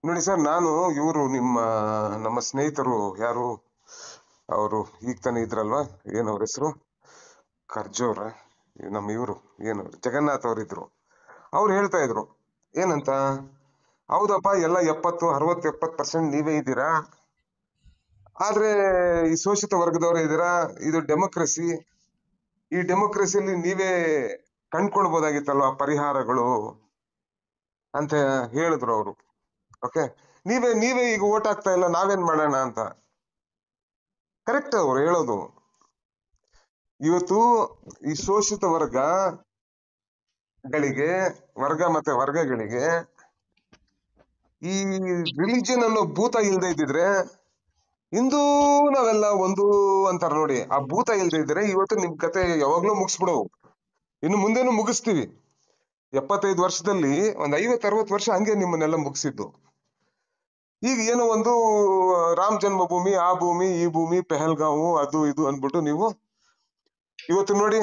ನೋಡಿ ಸರ್, ನಾನು ಇವರು ನಮ್ಮ ಸ್ನೇಹಿತರು ಯಾರು ಅವರು ಈಗ ತಾನೇ ಇದ್ರಲ್ವಾ, ಏನವ್ರ ಹೆಸರು, ಖರ್ಜೋರ, ಇವರು ಏನು ಜಗನ್ನಾಥ್ ಅವರಿದ್ರು. ಅವ್ರು ಹೇಳ್ತಾ ಇದ್ರು ಏನಂತ, ಹೌದಪ್ಪ ಎಲ್ಲ 70-60-70% ನೀವೇ ಇದ್ದೀರಾ, ಆದ್ರೆ ಈ ಶೋಷಿತ ವರ್ಗದವರೇ ಇದ್ದೀರಾ, ಇದು ಡೆಮೋಕ್ರಸಿ, ಈ ಡೆಮೋಕ್ರಸಿಯಲ್ಲಿ ನೀವೇ ಕಂಡ್ಕೊಳ್ಬೋದಾಗಿತ್ತಲ್ವಾ ಪರಿಹಾರಗಳು ಅಂತ ಹೇಳಿದ್ರು ಅವರು. ಓಕೆ, ನೀವೇ ಈಗ ಓಟ್ ಹಾಕ್ತಾ ಇಲ್ಲ, ನಾವೇನ್ ಮಾಡೋಣ ಅಂತ. ಕರೆಕ್ಟ್ ಅವ್ರು ಹೇಳೋದು. ಇವತ್ತು ಈ ಶೋಷಿತ ವರ್ಗಗಳಿಗೆ ಈ ರಿಲಿಜಿಯನ್ ಅನ್ನೋ ಭೂತ ಇಲ್ದೇ ಇದ್ದಿದ್ರೆ, ಹಿಂದೂ ನಾವೆಲ್ಲ ಒಂದು ಅಂತಾರ ನೋಡಿ, ಆ ಭೂತ ಇಲ್ದೇ ಇದ್ರೆ ಇವತ್ತು ನಿಮ್ ಕತೆ ಯಾವಾಗ್ಲೂ ಮುಗಿಸ್ಬಿಡವು, ಇನ್ನು ಮುಂದೇನು ಮುಗಿಸ್ತೀವಿ. 75 ವರ್ಷದಲ್ಲಿ ಒಂದ್ 50-60 ವರ್ಷ ಹಂಗೆ ನಿಮ್ಮನ್ನೆಲ್ಲ ಮುಗಿಸಿದ್ದು. ಈಗ ಏನೋ ಒಂದು ರಾಮ್ ಜನ್ಮಭೂಮಿ, ಆ ಭೂಮಿ, ಈ ಭೂಮಿ, ಪೆಹಲ್ಗಾಂವ್, ಅದು ಇದು ಅನ್ಬಿಟ್ಟು ನೀವು ಇವತ್ತು ನೋಡಿ,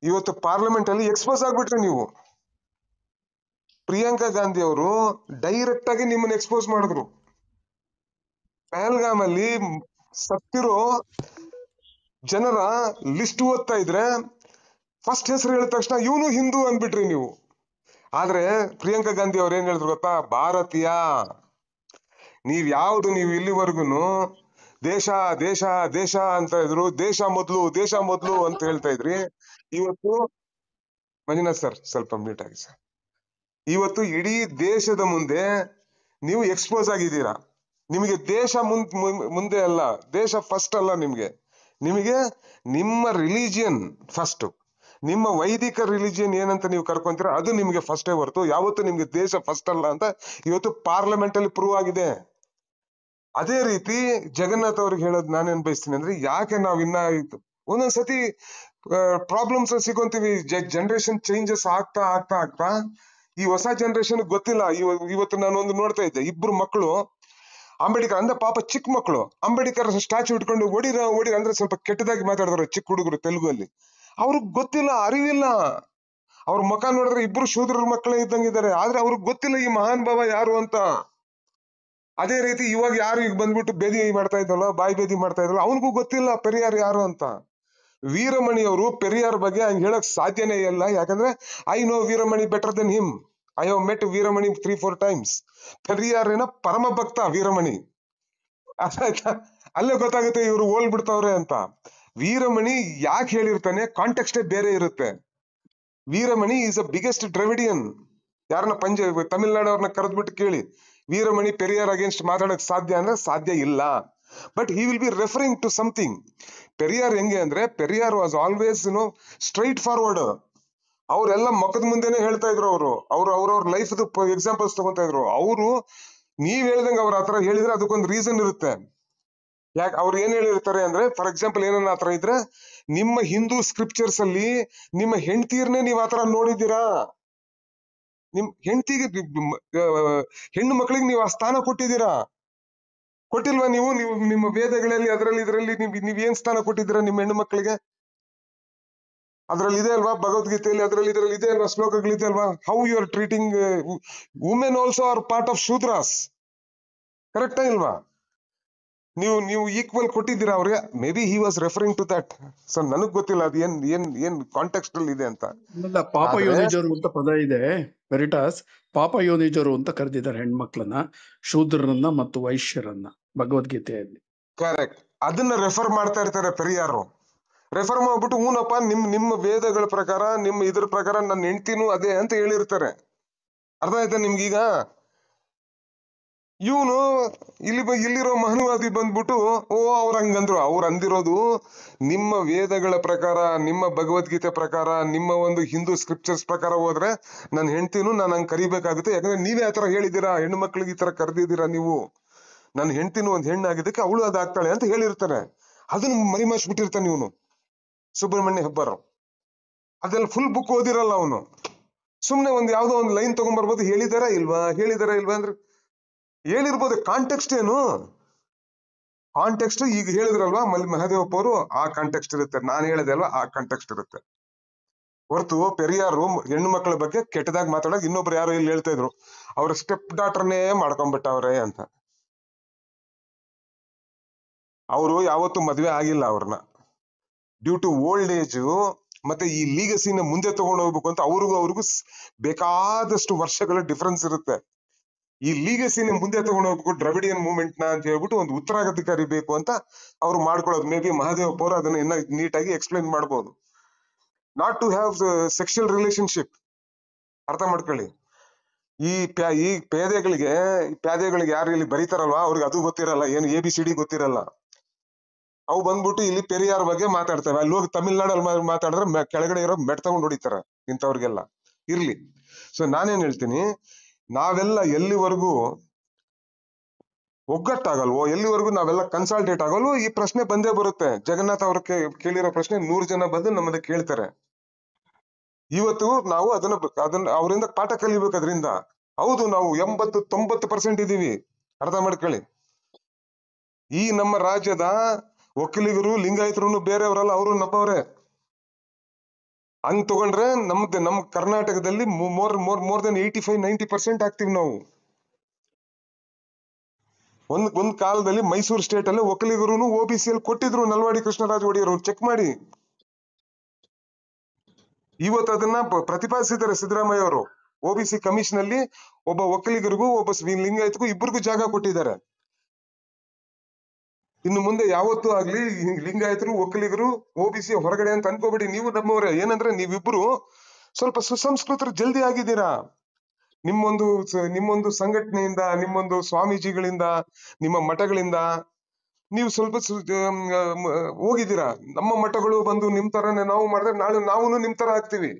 ಇವತ್ತು ಪಾರ್ಲಿಮೆಂಟ್ ಅಲ್ಲಿ ಎಕ್ಸ್ಪೋಸ್ ಆಗ್ಬಿಟ್ರಿ ನೀವು. ಪ್ರಿಯಾಂಕಾ ಗಾಂಧಿ ಅವರು ಡೈರೆಕ್ಟ್ ಆಗಿ ನಿಮ್ಮನ್ನ ಎಕ್ಸ್ಪೋಸ್ ಮಾಡಿದ್ರು. ಪೆಹಲ್ಗಾಮ್ ಅಲ್ಲಿ ಸತ್ತಿರೋ ಜನರ ಲಿಸ್ಟ್ ಓದ್ತಾ ಇದ್ರೆ ಫಸ್ಟ್ ಹೆಸರು ಹೇಳಿದ ತಕ್ಷಣ ಇವನು ಹಿಂದೂ ಅಂದ್ಬಿಟ್ರಿ ನೀವು. ಆದ್ರೆ ಪ್ರಿಯಾಂಕಾ ಗಾಂಧಿ ಅವ್ರು ಏನ್ ಹೇಳಿದ್ರು ಗೊತ್ತಾ, ಭಾರತೀಯ. ನೀವು ಇಲ್ಲಿವರೆಗೂ ದೇಶ ದೇಶ ದೇಶ ಅಂತ ಇದ್ರು, ದೇಶ ಮೊದ್ಲು ಅಂತ ಹೇಳ್ತಾ ಇದ್ರಿ. ಇವತ್ತು ಮಂಜುನಾಥ್ ಸರ್ ಸ್ವಲ್ಪ ಮ್ಯೂಟ್ ಆಗಿ ಸರ್. ಇವತ್ತು ಇಡೀ ದೇಶದ ಮುಂದೆ ನೀವು ಎಕ್ಸ್ಪೋಸ್ ಆಗಿದ್ದೀರಾ. ನಿಮಗೆ ದೇಶ ಮುಂದೆ ಅಲ್ಲ, ದೇಶ ಫಸ್ಟ್ ಅಲ್ಲ. ನಿಮಗೆ ನಿಮ್ಮ ರಿಲಿಜಿಯನ್ ಫಸ್ಟ್, ನಿಮ್ಮ ವೈದಿಕ ರಿಲಿಜಿಯನ್ ಏನಂತ ನೀವು ಕರ್ಕೊಂತೀರ ಅದು ನಿಮ್ಗೆ ಫಸ್ಟೇ ಹೊರತು ಯಾವತ್ತು ನಿಮ್ಗೆ ದೇಶ ಫಸ್ಟ್ ಅಲ್ಲ ಅಂತ ಇವತ್ತು ಪಾರ್ಲಿಮೆಂಟ್ ಅಲ್ಲಿ ಪ್ರೂವ್ ಆಗಿದೆ. ಅದೇ ರೀತಿ ಜಗನ್ನಾಥ್ ಅವ್ರಿಗೆ ಹೇಳೋದು ನಾನೇನ್ ಬಯಸ್ತೀನಿ ಅಂದ್ರೆ, ಯಾಕೆ ನಾವ್ ಒಂದೊಂದ್ಸತಿ ಪ್ರಾಬ್ಲಮ್ಸ್ ಸಿಗೋಂತೀವಿ. ಜನರೇಷನ್ ಚೇಂಜಸ್ ಆಗ್ತಾ ಈ ಹೊಸ ಜನರೇಷನ್ ಗೊತ್ತಿಲ್ಲ. ಇವತ್ತು ನಾನು ಒಂದು ನೋಡ್ತಾ ಇದ್ದೆ, ಇಬ್ರು ಮಕ್ಕಳು ಅಂಬೇಡ್ಕರ್ ಅಂದ್ರೆ ಪಾಪ ಚಿಕ್ಕ ಮಕ್ಕಳು ಅಂಬೇಡ್ಕರ್ ಸ್ಟ್ಯಾಚು ಇಟ್ಕೊಂಡು ಒಡಿರ ಅಂದ್ರೆ ಸ್ವಲ್ಪ ಕೆಟ್ಟದಾಗಿ ಮಾತಾಡಿದ್ರು ಚಿಕ್ಕ ಹುಡುಗರು ತೆಲುಗಲ್ಲಿ. ಅವ್ರಿಗೆ ಗೊತ್ತಿಲ್ಲ, ಅರಿವಿಲ್ಲ. ಅವ್ರ ಮುಖ ನೋಡಿದ್ರೆ ಇಬ್ರು ಶೂದ್ರರ ಮಕ್ಕಳೇ ಇದ್ದಂಗಿದ್ದಾರೆ, ಆದ್ರೆ ಅವ್ರಿಗೆ ಗೊತ್ತಿಲ್ಲ ಈ ಮಹಾನ್ ಭಾವ ಯಾರು ಅಂತ. ಅದೇ ರೀತಿ ಇವಾಗ ಯಾರು ಈಗ ಬಂದ್ಬಿಟ್ಟು ಬೇದಿ ಮಾಡ್ತಾ ಇದ್ದಲ್ಲ, ಬಾಯಿ ಬೇದಿ ಮಾಡ್ತಾ ಇದ್ದಲ್ಲ, ಅವನಿಗೂ ಗೊತ್ತಿಲ್ಲ ಪೆರಿಯಾರ್ ಯಾರು ಅಂತ. ವೀರಮಣಿ ಅವರು ಪೆರಿಯಾರ್ ಬಗ್ಗೆ ಹಂಗೆ ಹೇಳಕ್ ಸಾಧ್ಯನೇ ಇಲ್ಲ. ಯಾಕಂದ್ರೆ I know Veeramani better than him. I have met Veeramani 3-4 times. ಪೆರಿಯಾರಿನ ಪರಮ ಭಕ್ತ ವೀರಮಣಿ. ಆಯ್ತಾ? ಅಲ್ಲೇ ಗೊತ್ತಾಗುತ್ತೆ ಇವ್ರು ಓಲ್ ಬಿಡ್ತಾವ್ರೆ ಅಂತ. ವೀರಮಣಿ ಯಾಕೆ ಹೇಳಿರ್ತಾನೆ, ಕಾಂಟೆಕ್ಸ್ಟೇ ಬೇರೆ ಇರುತ್ತೆ. Veeramani is a biggest ದ್ರವಿಡಿಯನ್. ಯಾರನ್ನ ತಮಿಳ್ನಾಡು ಅವ್ರನ್ನ ಕರೆದ್ಬಿಟ್ಟು ಕೇಳಿ, ವೀರಮಣಿ ಪೆರಿಯಾರ್ ಅಗೇನ್ಸ್ಟ್ ಮಾತಾಡಕ್ ಸಾಧ್ಯ ಅಂದ್ರೆ ಸಾಧ್ಯ ಇಲ್ಲ. But he will be referring to something. Periyar ಹೆಂಗೆ ಅಂದ್ರೆ, Periyar was always straight forward. ಅವರೆಲ್ಲ ಮುಖದ ಮುಂದೆನೆ ಹೇಳ್ತಾ ಇದ್ರು. ಅವ್ರವ್ರ ಲೈಫ್ ಎಕ್ಸಾಂಪಲ್ಸ್ ತಗೊಂತಾ ಇದ್ರು. ನೀವ್ ಹೇಳ್ದಂಗೆ ಅವ್ರ ಆತರ ಹೇಳಿದ್ರೆ ಅದಕ್ಕೊಂದು ರೀಸನ್ ಇರುತ್ತೆ. ಯಾಕೆ ಅವ್ರು ಏನ್ ಹೇಳಿರ್ತಾರೆ ಅಂದ್ರೆ, ಫಾರ್ ಎಕ್ಸಾಂಪಲ್ ಏನನ್ನ ಆತರ ಇದ್ರೆ, ನಿಮ್ಮ ಹಿಂದೂ ಸ್ಕ್ರಿಪ್ಚರ್ಸ್ ಅಲ್ಲಿ ನಿಮ್ಮ ಹೆಂಡತಿಯರ್ನೇ ನೀವ್ ಆತರ ನೋಡಿದ್ದೀರಾ? ನಿಮ್ ಹೆಣ್ಣು ಮಕ್ಕಳಿಗೆ ನೀವು ಆ ಸ್ಥಾನ ಕೊಟ್ಟಿಲ್ವಾ? ನೀವು ನಿಮ್ಮ ವೇದಗಳಲ್ಲಿ ಇದ್ರಲ್ಲಿ ನೀವ್ ಸ್ಥಾನ ಕೊಟ್ಟಿದ್ದೀರಾ ನಿಮ್ಮ ಹೆಣ್ಣು ಮಕ್ಕಳಿಗೆ? ಅದ್ರಲ್ಲಿ ಇದೆ ಅಲ್ವಾ ಭಗವದ್ಗೀತೆಯಲ್ಲಿ, ಇದ್ರಲ್ಲಿ ಇದೆ ಅಲ್ವಾ ಶ್ಲೋಕಗಳಿದೆ ಅಲ್ವಾ? How you are treating women also are part of Shudras. ಕರೆಕ್ಟಾ ಇಲ್ವಾ? ನೀವು ಈಕ್ವಲ್ ಕೊಟ್ಟಿದ್ದೀರಾ ಅವ್ರಿಗೆ? May be he was referring to that. So ನನಗ್ ಗೊತ್ತಿಲ್ಲ ಅದು ಏನ್ ಕಾಂಟೆಕ್ಸ್ಟ್ ಅಲ್ಲಿ ಇದೆ ಅಂತ. ಪಾಪ ಯೋನಿಜರು ಅಂತ ಪದ ಇದೆ ವೆರಿಟಾಸ್. ಪಾಪ ಯೋನಿಜರು ಅಂತ ಕರೆದಿದ್ದಾರೆ ಹೆಣ್ಮಕ್ಳನ್ನ, ಶೂದ್ರರನ್ನ ಮತ್ತು ವೈಶ್ಯರನ್ನ ಭಗವದ್ಗೀತೆಯಲ್ಲಿ. ಕರೆಕ್ಟ್. ಅದನ್ನ ರೆಫರ್ ಮಾಡ್ತಾ ಇರ್ತಾರೆ ಪೆರಿಯಾರು. ರೆಫರ್ ಮಾಡ್ಬಿಟ್ಟು ಹೂನಪ್ಪ ನಿಮ್ಮ ವೇದಗಳ ಪ್ರಕಾರ, ನಿಮ್ಮ ಇದ್ರ ಪ್ರಕಾರ ನನ್ನ ಹೆಂಡ್ತಿನೂ ಅದೇ ಅಂತ ಹೇಳಿರ್ತಾರೆ. ಅರ್ಥ ಆಯ್ತಾ ನಿಮ್ಗೀಗ? ಇವನು ಇಲ್ಲಿರೋ ಮಹಾನುವಾದಿ ಬಂದ್ಬಿಟ್ಟು ಅವ್ರ ಹಂಗಂದ್ರು. ಅವ್ರು ಅಂದಿರೋದು ನಿಮ್ಮ ವೇದಗಳ ಪ್ರಕಾರ, ನಿಮ್ಮ ಭಗವದ್ಗೀತೆ ಪ್ರಕಾರ, ನಿಮ್ಮ ಒಂದು ಹಿಂದೂ ಸ್ಕ್ರಿಪ್ಚರ್ಸ್ ಪ್ರಕಾರ ಹೋದ್ರೆ ನನ್ನ ಹೆಂಡ್ತಿನೂ ನಾನು ಹಂಗ್ ಕರಿಬೇಕಾಗುತ್ತೆ. ಯಾಕಂದ್ರೆ ನೀವೇ ಆತರ ಹೇಳಿದ್ದೀರಾ, ಹೆಣ್ಣು ಮಕ್ಳಿಗೆ ಈ ತರ ಕರೆದಿದ್ದೀರಾ ನೀವು. ನನ್ನ ಹೆಂಡ್ತಿನೂ ಒಂದ್ ಹೆಣ್ಣಾಗಿದ್ದಕ್ಕೆ ಅವಳು ಅದಾಗ್ತಾಳೆ ಅಂತ ಹೇಳಿರ್ತಾರೆ. ಅದನ್ನ ಮರಿಮಾಚ್ಬಿಟ್ಟಿರ್ತಾನೆ ಇವನು ಸುಬ್ರಹ್ಮಣ್ಯ ಹೆಬ್ಬಾರ್. ಅದೆಲ್ಲ ಫುಲ್ ಬುಕ್ ಓದಿರಲ್ಲ ಅವನು. ಸುಮ್ನೆ ಯಾವ್ದೋ ಒಂದು ಲೈನ್ ತಗೊಂಡ್ಬರ್ಬೋದು, ಹೇಳಿದಾರ ಇಲ್ವಾ ಅಂದ್ರೆ ಹೇಳಿರ್ಬೋದು. ಕಾಂಟೆಕ್ಸ್ಟ್ ಏನು? ಕಾಂಟೆಕ್ಸ್ಟ್ ಈಗ ಹೇಳಿದ್ರಲ್ವಾ ಮಹದೇವಪ್ಪ ಅವರು, ಆ ಕಾಂಟೆಕ್ಸ್ಟ್ ಇರುತ್ತೆ. ನಾನು ಹೇಳಿದೆ ಅಲ್ವಾ, ಆ ಕಾಂಟೆಕ್ಸ್ಟ್ ಇರುತ್ತೆ. ಹೊರತು ಪೆರಿಯಾರು ಹೆಣ್ಣು ಮಕ್ಕಳ ಬಗ್ಗೆ ಕೆಟ್ಟದಾಗ ಮಾತಾಡಕ್ ಇನ್ನೊಬ್ರು ಯಾರು ಇಲ್ಲಿ ಹೇಳ್ತಾ ಇದ್ರು, ಅವ್ರ ಸ್ಟೆಪ್ ಡಾಟರ್ನೇ ಮಾಡ್ಕೊಂಡ್ಬಿಟ್ಟವ್ರೆ ಅಂತ. ಅವರು ಯಾವತ್ತೂ ಮದ್ವೆ ಆಗಿಲ್ಲ ಅವ್ರನ್ನ. ಡ್ಯೂ ಟು ಓಲ್ಡ್ ಏಜ್ ಮತ್ತೆ ಈ ಲೀಗಸಿನ ಮುಂದೆ ತಗೊಂಡು ಹೋಗ್ಬೇಕು ಅಂತ ಅವ್ರಿಗೂ ಬೇಕಾದಷ್ಟು ವರ್ಷಗಳ ಡಿಫರೆನ್ಸ್ ಇರುತ್ತೆ. ಈ ಲೀಗಸಿನ ಮುಂದೆ ತಗೊಂಡು ಹೋಗ್ಬೇಕು ದ್ರವಿಡಿಯನ್ ಮೂವ್ಮೆಂಟ್ ನ ಅಂತ ಹೇಳ್ಬಿಟ್ಟು ಒಂದು ಉತ್ತರಾಧಿಕಾರಿ ಬೇಕು ಅಂತ ಅವ್ರು ಮಾಡ್ಕೊಳ್ಳೋದು. ಮೇ ಬಿ ಮಹಾದೇವ್ ಪೌರ ಅದನ್ನ ಇನ್ನ ನೀಟಾಗಿ ಎಕ್ಸ್ಪ್ಲೈನ್ ಮಾಡ್ಬೋದು. Not to have sexual relationship, ಅರ್ಥ ಮಾಡ್ಕೊಳ್ಳಿ. ಈ ಪೇದೆಗಳಿಗೆ ಯಾರು ಇಲ್ಲಿ ಬರೀತಾರಲ್ವಾ ಅವ್ರಿಗೆ ಅದು ಗೊತ್ತಿರಲ್ಲ, ಏನು ABCD ಗೊತ್ತಿರಲ್ಲ. ಅವು ಬಂದ್ಬಿಟ್ಟು ಇಲ್ಲಿ ಪೆರಿಯಾರ್ ಬಗ್ಗೆ ಮಾತಾಡ್ತವೆ. ಅಲ್ಲಿ ಹೋಗಿ ತಮಿಳ್ನಾಡಲ್ಲಿ ಮಾತಾಡಿದ್ರೆ ಕೆಳಗಡೆ ಇರೋ ಮೆಟ್ ತಗೊಂಡು ಹೊಡಿತಾರ ಇಂಥವ್ರಿಗೆಲ್ಲ. ಇರ್ಲಿ. ಸೊ ನಾನೇನ್ ಹೇಳ್ತೀನಿ, ನಾವೆಲ್ಲ ಎಲ್ಲಿವರೆಗೂ ಒಗ್ಗಟ್ಟಾಗಲ್ವೋ, ಎಲ್ಲಿವರೆಗೂ ನಾವೆಲ್ಲ ಕನ್ಸಾಲ್ಟೇಟ್ ಆಗಲ್ವೋ ಈ ಪ್ರಶ್ನೆ ಬಂದೇ ಬರುತ್ತೆ. ಜಗನ್ನಾಥ್ ಅವ್ರ ಕೇಳಿರೋ ಪ್ರಶ್ನೆ 100 ಜನ ಬಂದು ನಮ್ಮನ್ನ ಕೇಳ್ತಾರೆ. ಇವತ್ತು ನಾವು ಅದನ್ನ ಅವರಿಂದ ಪಾಠ ಕಲಿಬೇಕು. ಅದರಿಂದ ಹೌದು ನಾವು 80-90% ಇದೀವಿ, ಅರ್ಥ ಮಾಡ್ಕೊಳ್ಳಿ. ಈ ನಮ್ಮ ರಾಜ್ಯದ ಒಕ್ಕಲಿಗರು ಲಿಂಗಾಯತರು ಬೇರೆಯವರಲ್ಲ, ಅವರು ನಮ್ಮವ್ರೆ. ಹಂಗ್ ತಗೊಂಡ್ರೆ ನಮ್ ಕರ್ನಾಟಕದಲ್ಲಿ ಮೋರ್ ದೆನ್ 85-90% ಆಗ್ತೀವಿ ನಾವು. ಒಂದ್ ಕಾಲದಲ್ಲಿ ಮೈಸೂರು ಸ್ಟೇಟ್ ಅಲ್ಲಿ ಒಕ್ಕಲಿಗರು OBC ಅಲ್ಲಿ ಕೊಟ್ಟಿದ್ರು ನಲ್ವಾಡಿ ಕೃಷ್ಣರಾಜ ಒಡೆಯರ್, ಚೆಕ್ ಮಾಡಿ. ಇವತ್ತು ಅದನ್ನ ಪ್ರತಿಪಾದಿಸಿದ್ದಾರೆ ಸಿದ್ದರಾಮಯ್ಯ ಅವರು. OBC ಕಮಿಷನ್ ಅಲ್ಲಿ ಒಬ್ಬ ಒಕ್ಕಲಿಗರಿಗೂ ಒಬ್ಬ ಲಿಂಗಾಯತಗೂ ಇಬ್ಬರಿಗೂ ಜಾಗ ಕೊಟ್ಟಿದ್ದಾರೆ. ಇನ್ನು ಮುಂದೆ ಯಾವತ್ತೂ ಆಗ್ಲಿ ಲಿಂಗಾಯತರು ಒಕ್ಕಲಿಗರು OBC ಹೊರಗಡೆ ಅಂತ ಅನ್ಕೋಬೇಡಿ. ನೀವು ನಮ್ಮವರೇ. ಏನಂದ್ರೆ ನೀವಿಬ್ರು ಸ್ವಲ್ಪ ಸುಸಂಸ್ಕೃತರು ಜಲ್ದಿ ಆಗಿದ್ದೀರಾ. ನಿಮ್ಮೊಂದು ಸಂಘಟನೆಯಿಂದ, ನಿಮ್ಮೊಂದು ಸ್ವಾಮೀಜಿಗಳಿಂದ, ನಿಮ್ಮ ಮಠಗಳಿಂದ ನೀವು ಸ್ವಲ್ಪ ಹೋಗಿದ್ದೀರಾ. ನಮ್ಮ ಮಠಗಳು ಬಂದು ನಿಮ್ ತರನೇ ನಾವು ಮಾಡಿದ್ರೆ ನಾಳೆ ನಾವು ನಿಮ್ ತರ ಆಗ್ತೀವಿ.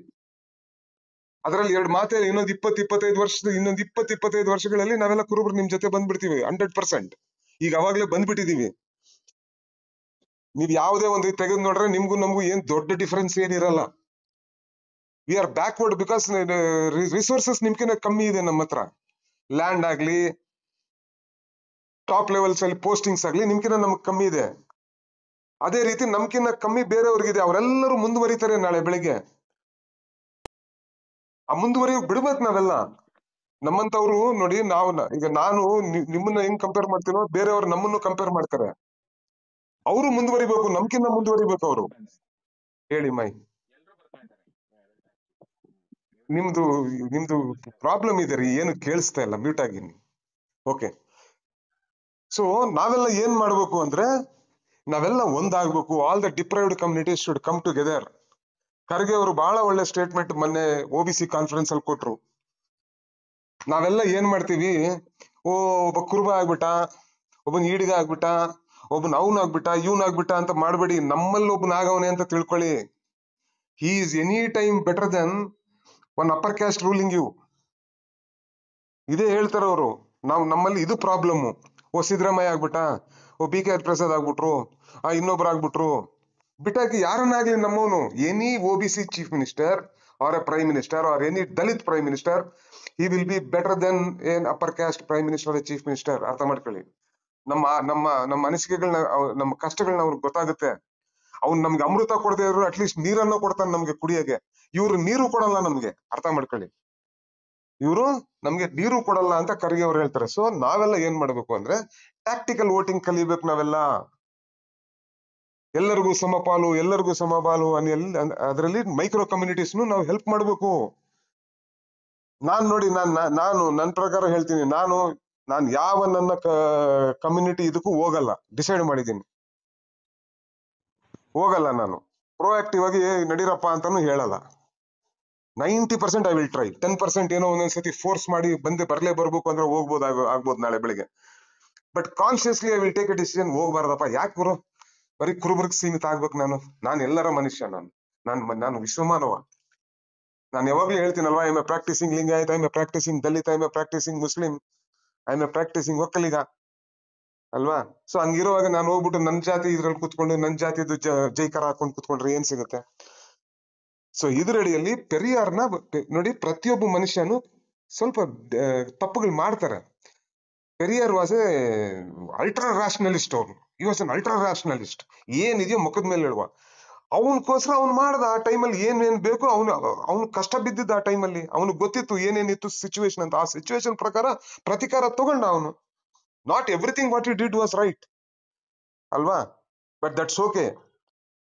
ಅದ್ರಲ್ಲಿ ಎರಡು ಮಾತೇ, ಇನ್ನೊಂದು 20-25 ವರ್ಷಗಳಲ್ಲಿ ನಾವೆಲ್ಲ ಕುರುಬರು ನಿಮ್ ಜೊತೆ ಬಂದ್ಬಿಡ್ತೀವಿ 100%. ಈಗ ಅವಾಗ್ಲೇ ಬಂದ್ಬಿಟ್ಟಿದೀವಿ. ನೀವ್ ಯಾವ್ದೇ ಒಂದು ತೆಗೆದು ನೋಡ್ರೆ ನಿಮ್ಗೂ ನಮಗೂ ಏನ್ ದೊಡ್ಡ ಡಿಫರೆನ್ಸ್ ಏನಿರಲ್ಲ. We are backward because resources ನಿಮ್ಕಿಂತ ಕಮ್ಮಿ ಇದೆ ನಮ್ಮ ಹತ್ರ. ಲ್ಯಾಂಡ್ ಆಗ್ಲಿ, ಟಾಪ್ ಲೆವೆಲ್ಸ್ ಅಲ್ಲಿ ಪೋಸ್ಟಿಂಗ್ಸ್ ಆಗ್ಲಿ ನಿಮ್ಕಿಂತ ನಮ್ಗೆ ಕಮ್ಮಿ ಇದೆ. ಅದೇ ರೀತಿ ನಮ್ಕಿಂತ ಕಮ್ಮಿ ಬೇರೆಯವ್ರಿಗಿದೆ. ಅವರೆಲ್ಲರೂ ಮುಂದುವರಿತಾರೆ ನಾಳೆ ಬೆಳಿಗ್ಗೆ. ಆ ಮುಂದುವರಿಯೋ ಬಿಡ್ಬೇಕು ನಾವೆಲ್ಲ. ನಮ್ಮಂತವ್ರು ನೋಡಿ, ಈಗ ನಾನು ನಿಮ್ಮನ್ನ ಹೆಂಗ್ ಕಂಪೇರ್ ಮಾಡ್ತೀನೋ ಬೇರೆಯವ್ರು ನಮ್ಮನ್ನು ಕಂಪೇರ್ ಮಾಡ್ತಾರೆ. ಅವರು ಮುಂದುವರಿಬೇಕು, ನಮ್ಕಿಂತ ಮುಂದುವರಿಬೇಕು ಅವರು. ಹೇಳಿ ಮೈ, ನಿಮ್ದು ಪ್ರಾಬ್ಲಮ್ ಇದೆ ರೀ, ಏನು ಕೇಳಿಸ್ತಾ ಇಲ್ಲ, ಮ್ಯೂಟ್ ಆಗಿನಿ. ಓಕೆ. ಸೊ ನಾವೆಲ್ಲ ಏನ್ ಮಾಡ್ಬೇಕು ಅಂದ್ರೆ ನಾವೆಲ್ಲ ಒಂದಾಗ್ಬೇಕು. All the deprived communities should come together. Kharge ಅವರು ಬಹಳ ಒಳ್ಳೆ ಸ್ಟೇಟ್ಮೆಂಟ್ ಮೊನ್ನೆ OBC ಕಾನ್ಫರೆನ್ಸ್ ಅಲ್ಲಿ ಕೊಟ್ರು. ನಾವೆಲ್ಲ ಏನ್ ಮಾಡ್ತೀವಿ, ಒಬ್ಬ ಕುರುಬ ಆಗ್ಬಿಟ್ಟ, ಒಬ್ಬನ್ ಈಡಿಗ ಆಗ್ಬಿಟ್ಟ, ಒಬ್ಬನ್ ಅವನಾಗ್ಬಿಟ್ಟ, ಆಗ್ಬಿಟ್ಟ ಅಂತ ಮಾಡ್ಬೇಡಿ. ನಮ್ಮಲ್ಲಿ ಒಬ್ಬನಾಗವನೆ ಅಂತ ತಿಳ್ಕೊಳ್ಳಿ. He is any time better than one upper caste ruling you. ಇದೇ ಹೇಳ್ತಾರ ಅವರು. ನಮ್ಮಲ್ಲಿ ಇದು ಪ್ರಾಬ್ಲಮ್. ಸಿದ್ದರಾಮಯ್ಯ ಆಗ್ಬಿಟ್ಟ, BK ಪ್ರಸಾದ್ ಆಗ್ಬಿಟ್ರು, ಇನ್ನೊಬ್ರು ಆಗ್ಬಿಟ್ರು. ಬಿಟ್ಟಾಕಿ ಯಾರನ್ನಾಗ್ಲಿ ನಮ್ಮವನು, any OBC chief minister or a prime minister or any Dalit prime minister, he will be better than an upper caste prime minister or a chief minister. ಅರ್ಥ ಮಾಡ್ಕೊಳ್ಳಿ. ನಮ್ಮ ಅನಿಸಿಕೆಗಳನ್ನ, ನಮ್ಮ ಕಷ್ಟಗಳನ್ನ ಅವ್ರಿಗೆ ಗೊತ್ತಾಗುತ್ತೆ. ಅವ್ನು ನಮ್ಗೆ ಅಮೃತ ಕೊಡದೇ ಇದ್ರು ಅಟ್ಲೀಸ್ಟ್ ನೀರನ್ನ ಕೊಡ್ತಾನೆ ನಮ್ಗೆ ಕುಡಿಯೋಕೆ. ಇವ್ರು ನೀರು ಕೊಡಲ್ಲ ನಮ್ಗೆ, ಅರ್ಥ ಮಾಡ್ಕೊಳ್ಳಿ. ಇವರು ನಮ್ಗೆ ನೀರು ಕೊಡಲ್ಲ ಅಂತ ಖರ್ಗೆ ಅವ್ರು ಹೇಳ್ತಾರೆ. ಸೊ ನಾವೆಲ್ಲ ಏನ್ ಮಾಡ್ಬೇಕು ಅಂದ್ರೆ ಟ್ಯಾಕ್ಟಿಕಲ್ ವೋಟಿಂಗ್ ಕಲಿಬೇಕು ನಾವೆಲ್ಲ. ಎಲ್ಲರಿಗೂ ಸಮಪಾಲು ಅದರಲ್ಲಿ ಮೈಕ್ರೋ ಕಮ್ಯುನಿಟೀಸ್ನು ನಾವು ಹೆಲ್ಪ್ ಮಾಡ್ಬೇಕು. ನೋಡಿ ನಾನು ನನ್ನ ಪ್ರಕಾರ ಹೇಳ್ತೀನಿ, ನಾನು ಯಾವ ನನ್ನ ಕಮ್ಯುನಿಟಿ ಇದಕ್ಕೂ ಹೋಗಲ್ಲ, ಡಿಸೈಡ್ ಮಾಡಿದ್ದೀನಿ. ಹೋಗಲ್ಲ ನಾನು. ಪ್ರೋಆಕ್ಟಿವ್ ಆಗಿ ನಡೀರಪ್ಪ ಅಂತಾನು ಹೇಳಲ್ಲ. 90% ಐ ವಿಲ್ ಟ್ರೈ. 10% ಏನೋ ಒಂದೊಂದ್ಸತಿ ಫೋರ್ಸ್ ಮಾಡಿ ಬರ್ಲೇ ಬರ್ಬೇಕು ಅಂದ್ರೆ ಆಗ್ಬೋದು ನಾಳೆ ಬೆಳಿಗ್ಗೆ. But consciously I will take a decision. ಹೋಗ್ಬಾರ್ದಪ್ಪ, ಯಾಕೆ ಗುರು ಬರೀ ಕುರುಬರ್ಗ್ ಸೀಮಿತ ಆಗ್ಬೇಕು. ನಾನು ಎಲ್ಲರ ಮನುಷ್ಯ. ನಾನು ವಿಶ್ವಮಾನವ. ನಾನು ಯಾವಾಗ್ಲೂ ಹೇಳ್ತೀನಲ್ವಾ, I am a practising Lingayat, I am a practising Dalit, I am a practising Muslim, I am a practising Okkaliga ಅಲ್ವಾ. ಸೊ ಹಂಗಿರುವಾಗ ನಾನು ಹೋಗ್ಬಿಟ್ಟು ನನ್ ಜಾತಿ ಇದ್ರಲ್ಲಿ ಕುತ್ಕೊಂಡು ನನ್ ಜಾತಿದು ಜೈಕಾರ ಹಾಕೊಂಡು ಕುತ್ಕೊಂಡ್ರೆ ಏನ್ ಸಿಗುತ್ತೆ? ಸೊ ಇದರಡಿಯಲ್ಲಿ ಪೆರಿಯಾರ್ನ ನೋಡಿ, ಪ್ರತಿಯೊಬ್ಬ ಮನುಷ್ಯನು ಸ್ವಲ್ಪ ತಪ್ಪುಗಳು ಮಾಡ್ತಾರೆ. Periyar was A ultra ರಾಷನಲಿಸ್ಟ್. ಅವ್ರು ಈ ವಾಸ್ ಅನ್ ಅಲ್ಟ್ರಾ ರಾಷನಲಿಸ್ಟ್. ಏನಿದೆಯೋ ಮುಖದ ಮೇಲೆ ಹೇಳುವ. ಅವನಕ್ಕೋಸ್ಕರ ಅವ್ನು ಮಾಡ್ದ. ಆ ಟೈಮಲ್ಲಿ ಏನೇನ್ ಬೇಕು ಅವನು ಕಷ್ಟ ಬಿದ್ದಿದ್ದ. ಆ ಟೈಮಲ್ಲಿ ಅವನಿಗೆ ಗೊತ್ತಿತ್ತು ಏನೇನಿತ್ತು ಸಿಚುವೇಶನ್ ಅಂತ. ಆ ಸಿಚುವೇಶನ್ ಪ್ರಕಾರ ಪ್ರತಿಕಾರ ತಗೊಂಡ ಅವನು. Not everything what you did was right ಅಲ್ವಾ, ಬಟ್ ದಟ್ಸ್ ಓಕೆ.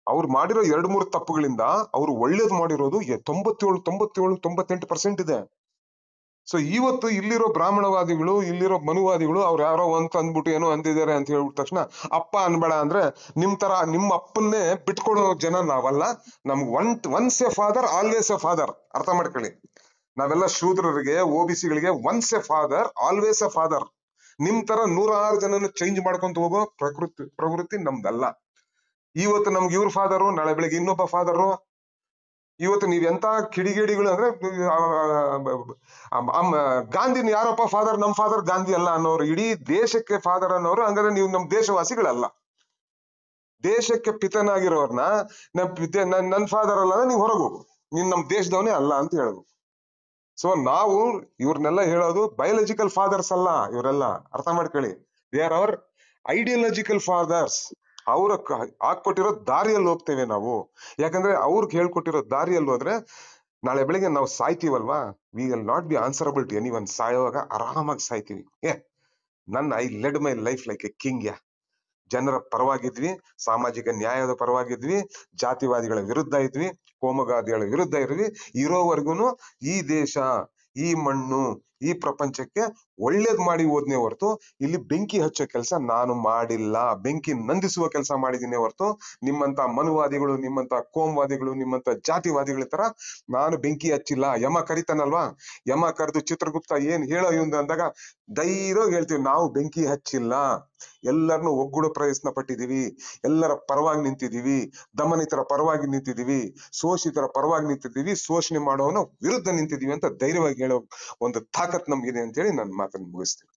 ಅವ್ರು ಮಾಡಿರೋ 2-3 ತಪ್ಪುಗಳಿಂದ ಅವ್ರು ಒಳ್ಳೇದು ಮಾಡಿರೋದು 97-98% ಇದೆ. ಸೊ ಇವತ್ತು ಇಲ್ಲಿರೋ ಬ್ರಾಹ್ಮಣವಾದಿಗಳು, ಇಲ್ಲಿರೋ ಮನುವಾದಿಗಳು ಅವ್ರು ಯಾರೋ ಅಂತ ಅಂದ್ಬಿಟ್ಟು ಏನೋ ಅಂದಿದ್ದಾರೆ ಅಂತ ಹೇಳ್ಬಿಟ್ಟ ತಕ್ಷಣ ಅಪ್ಪ ಅನ್ಬೇಡ ಅಂದ್ರೆ ನಿಮ್ಮ ಅಪ್ಪನ್ನೇ ಬಿಟ್ಕೊಡೋ ಜನ ನಾವಲ್ಲ. ನಮ್ಗೆ once a father always a father. ಅರ್ಥ ಮಾಡ್ಕೊಳ್ಳಿ. ನಾವೆಲ್ಲ ಶೂದ್ರರಿಗೆ, OBCಗಳಿಗೆ once a father always a father. ನಿಮ್ ತರ 106 ಜನನ ಚೇಂಜ್ ಮಾಡ್ಕೊಂತ ಹೋಗೋ ಪ್ರವೃತ್ತಿ ನಮ್ದಲ್ಲ. ಇವತ್ತು ನಮ್ಗೆ ಇವ್ರ ಫಾದರು, ನಾಳೆ ಬೆಳಿಗ್ಗೆ ಇನ್ನೊಬ್ಬ ಫಾದರು. ಇವತ್ತು ನೀವ್ ಎಂತ ಕಿಡಿಗೇಡಿಗಳು ಅಂದ್ರೆ ಗಾಂಧಿನ ಯಾರಪ್ಪ ಫಾದರ್? ನಮ್ ಫಾದರ್ ಗಾಂಧಿ ಅಲ್ಲ ಅನ್ನೋರು, ಇಡೀ ದೇಶಕ್ಕೆ ಫಾದರ್ ಅನ್ನೋರು. ಹಂಗಾದ್ರೆ ನೀವು ನಮ್ ದೇಶವಾಸಿಗಳಲ್ಲ. ದೇಶಕ್ಕೆ ಪಿತನಾಗಿರೋರ್ನ ನನ್ ಫಾದರ್ ಅಲ್ಲ ಅಂದ್ರೆ ನೀವ್ ಹೊರಗೆ ಹೋಗು, ನೀನ್ ನಮ್ ದೇಶದವನೇ ಅಲ್ಲ ಅಂತ ಹೇಳೋದು. ಸೊ ನಾವು ಇವ್ರನ್ನೆಲ್ಲ ಹೇಳೋದು ಬಯೋಲಾಜಿಕಲ್ ಫಾದರ್ಸ್ ಅಲ್ಲ ಇವರೆಲ್ಲ. ಅರ್ಥ ಮಾಡ್ಕೊಳ್ಳಿ. They are our ideological fathers. ಅವ್ರ ಹಾಕೊಟ್ಟಿರೋ ದಾರಿಯಲ್ಲಿ ಹೋಗ್ತೇವೆ ನಾವು. ಯಾಕಂದ್ರೆ ಅವ್ರಿಗೆ ಹೇಳ್ಕೊಟ್ಟಿರೋ ದಾರಿಯಲ್ಲಿ ಹೋದ್ರೆ ನಾಳೆ ಬೆಳಿಗ್ಗೆ ನಾವು ಸಾಯ್ತೀವಲ್ವಾ, we will not be answerable to anyone. ಸಾಯುವಾಗ ಆರಾಮಾಗಿ ಸಾಯ್ತೀವಿ. I led my life like a king. ಜನರ ಪರವಾಗಿದ್ವಿ, ಸಾಮಾಜಿಕ ನ್ಯಾಯದ ಪರವಾಗಿದ್ವಿ, ಜಾತಿವಾದಿಗಳ ವಿರುದ್ಧ ಇದ್ವಿ, ಕೋಮುವಾದಿಗಳ ವಿರುದ್ಧ ಇದ್ವಿ. ಇರೋವರೆಗೂ ಈ ದೇಶ, ಈ ಮಣ್ಣು, ಈ ಪ್ರಪಂಚಕ್ಕೆ ಒಳ್ಳೇದ್ ಮಾಡಿ ಹೋದ್ನೇ ಹೊರತು ಇಲ್ಲಿ ಬೆಂಕಿ ಹಚ್ಚೋ ಕೆಲಸ ನಾನು ಮಾಡಿಲ್ಲ. ಬೆಂಕಿ ನಂದಿಸುವ ಕೆಲಸ ಮಾಡಿದೀನಿ ಹೊರತು ನಿಮ್ಮಂತ ಮನುವಾದಿಗಳು, ನಿಮ್ಮಂತ ಕೋಮುವಾದಿಗಳು, ನಿಮ್ಮಂತ ಜಾತಿವಾದಿಗಳ ತರ ನಾನು ಬೆಂಕಿ ಹಚ್ಚಿಲ್ಲ. ಯಮ ಕರಿತಾನಲ್ವಾ, ಯಮ ಕರೆದು ಚಿತ್ರಗುಪ್ತ ಏನ್ ಹೇಳೋ ಇವಂದ ಅಂದಾಗ ಧೈರ್ಯವಾಗಿ ಹೇಳ್ತೀವಿ, ನಾವು ಬೆಂಕಿ ಹಚ್ಚಿಲ್ಲ. ಎಲ್ಲರನ್ನು ಒಗ್ಗೂಡೋ ಪ್ರಯತ್ನ ಪಟ್ಟಿದೀವಿ, ಎಲ್ಲರ ಪರವಾಗಿ ನಿಂತಿದೀವಿ, ದಮನಿತರ ಪರವಾಗಿ ನಿಂತಿದೀವಿ, ಶೋಷಿತರ ಪರವಾಗಿ ನಿಂತಿದೀವಿ, ಶೋಷಣೆ ಮಾಡೋವನ ವಿರುದ್ಧ ನಿಂತಿದೀವಿ ಅಂತ ಧೈರ್ಯವಾಗಿ ಹೇಳೋ ಒಂದು ತಾಕತ್ ನಮ್ಗಿದೆ ಅಂತ ಹೇಳಿ ನನ್ನ ಮಾತನ್ನು ಮುಗಿಸ್ತೀನಿ.